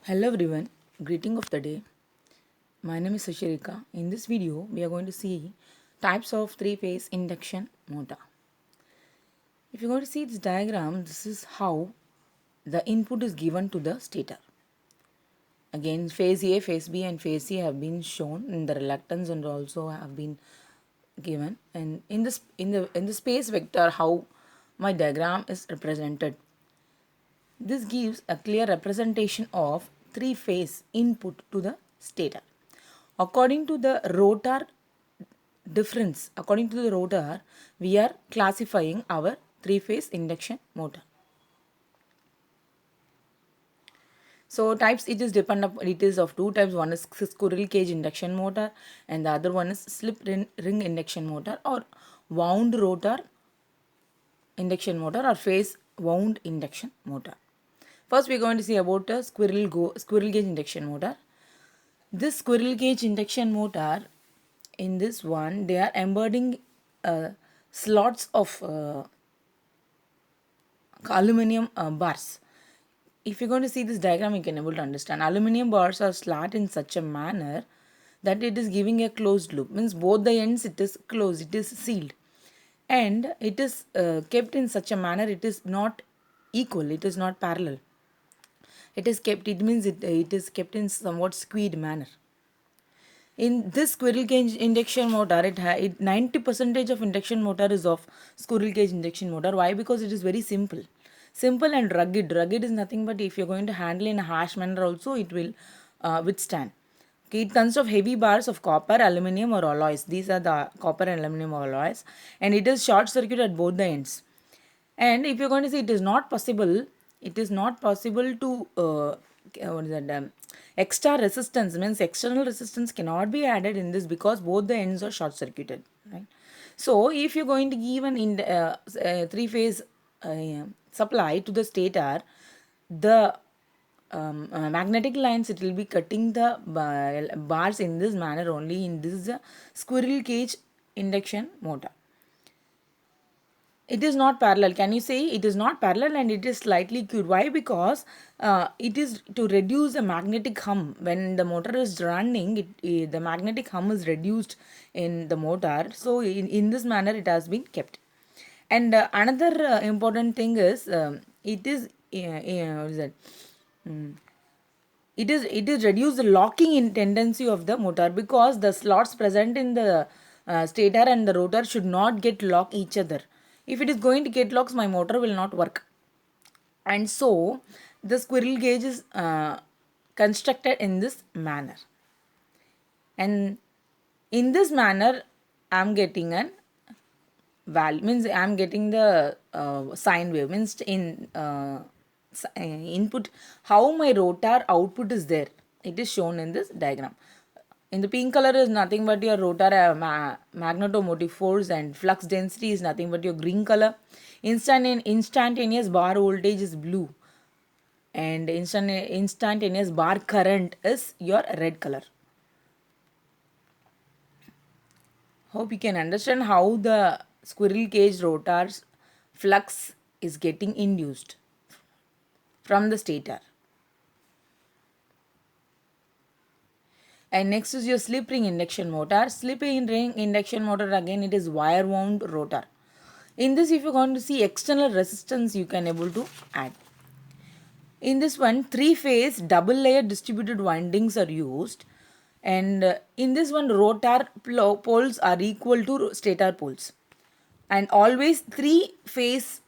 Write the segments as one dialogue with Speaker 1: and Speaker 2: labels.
Speaker 1: Hello everyone, greeting of the day. My name is Sashirika. In this video, we are going to see types of three-phase induction motor. If you're going to see this diagram, this is how the input is given to the stator. Again, phase A, phase B and phase C have been shown in the reluctance and also have been given. And in the space vector, how my diagram is represented. This gives a clear representation of three-phase input to the stator. According to the rotor according to the rotor, we are classifying our three-phase induction motor. So types, it is of two types. One is squirrel cage induction motor and the other one is slip ring induction motor or wound rotor induction motor or phase wound induction motor. First, we are going to see about a squirrel cage induction motor. This squirrel cage induction motor, in this one, they are embedding slots of aluminum bars. If you're going to see this diagram, you can able to understand. Aluminum bars are slat in such a manner that it is giving a closed loop. Means both the ends it is closed, it is sealed. And it is kept in such a manner, it is not equal, it is not parallel. It is kept in somewhat skewed manner. In this squirrel cage induction motor, 90% of induction motor is of squirrel cage induction motor. Why? Because it is very simple. Simple and rugged. Rugged is nothing but if you're going to handle in a harsh manner also, it will withstand. Okay, it consists of heavy bars of copper, aluminum or alloys. These are the copper and aluminum alloys. And it is short circuit at both the ends. And if you're going to say it is not possible to extra resistance, means external resistance cannot be added in this because both the ends are short circuited, right? So if you're going to give an three phase supply to the stator, the magnetic lines, it will be cutting the bars in this manner only. In this squirrel cage induction motor, it is not parallel. Can you say it is not parallel and it is slightly skewed? Why? Because it is to reduce the magnetic hum. When the motor is running, the magnetic hum is reduced in the motor. So in this manner it has been kept. And another important thing is it is what is that? It is reduce the locking in tendency of the motor because the slots present in the stator and the rotor should not get lock each other. If it is going to get locks, my motor will not work. And so the squirrel cage is constructed in this manner. And in this manner, I am getting an value, means I am getting the sine wave, means in input how my rotor output is there. It is shown in this diagram. In the pink color is nothing but your rotor magnetomotive force, and flux density is nothing but your green color. Instantaneous bar voltage is blue, and instantaneous bar current is your red color. Hope you can understand how the squirrel cage rotor's flux is getting induced from the stator. And next is your slip ring induction motor. Slip ring induction motor, again it is wire wound rotor. In this, if you want to see external resistance, you can able to add. In this one, three phase double layer distributed windings are used, and in this one, rotor poles are equal to stator poles, and always three phase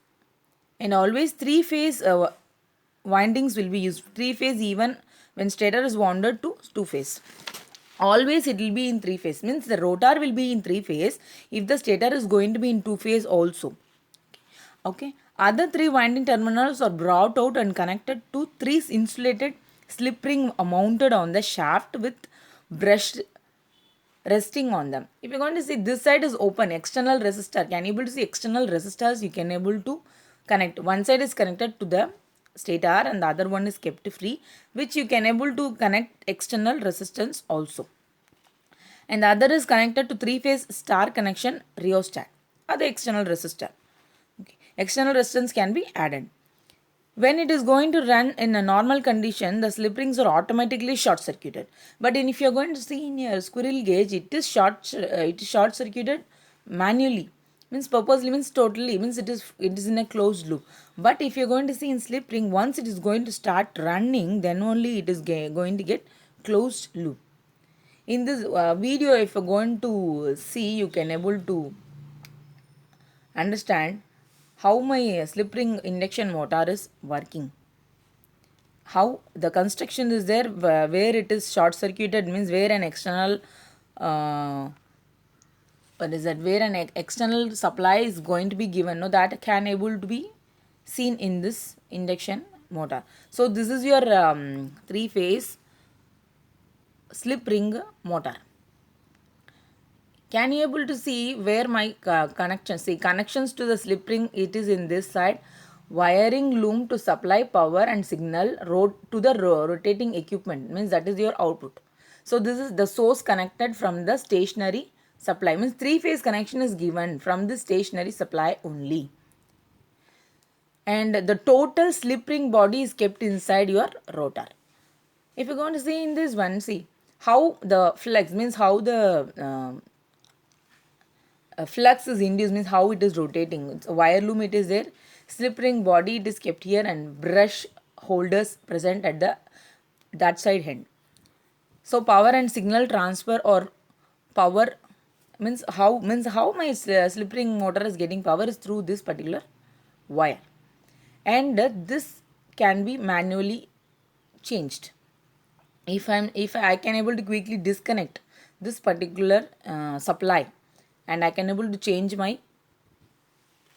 Speaker 1: windings will be used. Three phase even when stator is wounded to two phase. Always it will be in three phase, means the rotor will be in three phase if the stator is going to be in two phase also. Okay, other three winding terminals are brought out and connected to three insulated slip ring mounted on the shaft with brush resting on them. If you're going to see, this side is open, external resistor, can you able to see external resistors, you can able to connect. One side is connected to the stator and the other one is kept free, which you can able to connect external resistance also. And the other is connected to three phase star connection rheostat or the external resistor. Okay. External resistance can be added. When it is going to run in a normal condition, the slip rings are automatically short circuited. But if you are going to see in your squirrel cage, it is short circuited manually. Means purposely, means totally, means it is in a closed loop. But if you are going to see in slip ring, once it is going to start running, then only it is going to get closed loop. In this video, if you are going to see, you can able to understand how my slip ring induction motor is working. How the construction is there, where it is short circuited, means where an external what is that, where an external supply is going to be given, no, that can able to be seen in this induction motor. So this is your three phase slip ring motor. Can you able to see where my connections, see connections to the slip ring, it is in this side. Wiring loom to supply power and signal to the rotating equipment, means that is your output. So this is the source connected from the stationary supply, means three phase connection is given from the stationary supply only. And the total slip ring body is kept inside your rotor. If you're going to see in this one, see how the flex, means how the flux is induced, means how it is rotating. It's a wire loom, it is there. Slip ring body, it is kept here, and brush holders present at the that side end. So power and signal transfer, or power means how my slip ring motor is getting power is through this particular wire, and this can be manually changed. If I can able to quickly disconnect this particular supply, and I can able to change my,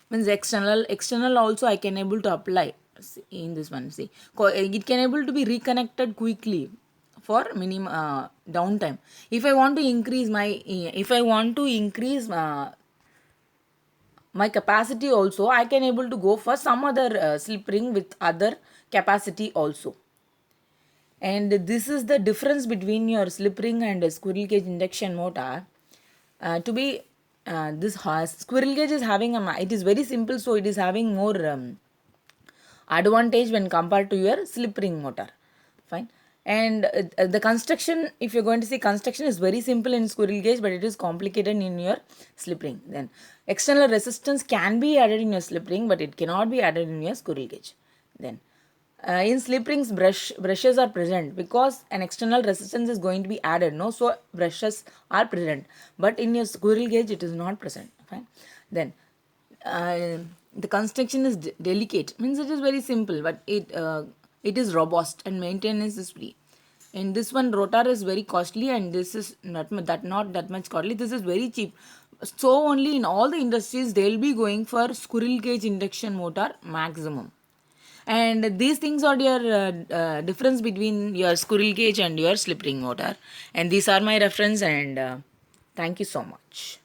Speaker 1: means external also I can able to apply. See, in this one, see it can able to be reconnected quickly for minimum downtime. If I want to increase my capacity also, I can able to go for some other slip ring with other capacity also. And this is the difference between your slip ring and a squirrel cage induction motor. To be this squirrel cage is having it is very simple, so it is having more advantage when compared to your slip ring motor. Fine. And the construction, if you're going to see, construction is very simple in squirrel cage, but it is complicated in your slip ring. Then external resistance can be added in your slip ring, but it cannot be added in your squirrel cage. Then in slip rings, brushes are present because an external resistance is going to be added, no, so brushes are present, but in your squirrel cage it is not present. Fine. Then the construction is delicate, means it is very simple, but it is robust and maintenance is free. And this one rotor is very costly, and this is not that much costly. This is very cheap. So only in all the industries they will be going for squirrel cage induction motor maximum. And these things are your difference between your squirrel cage and your slip ring motor. And these are my reference, and thank you so much.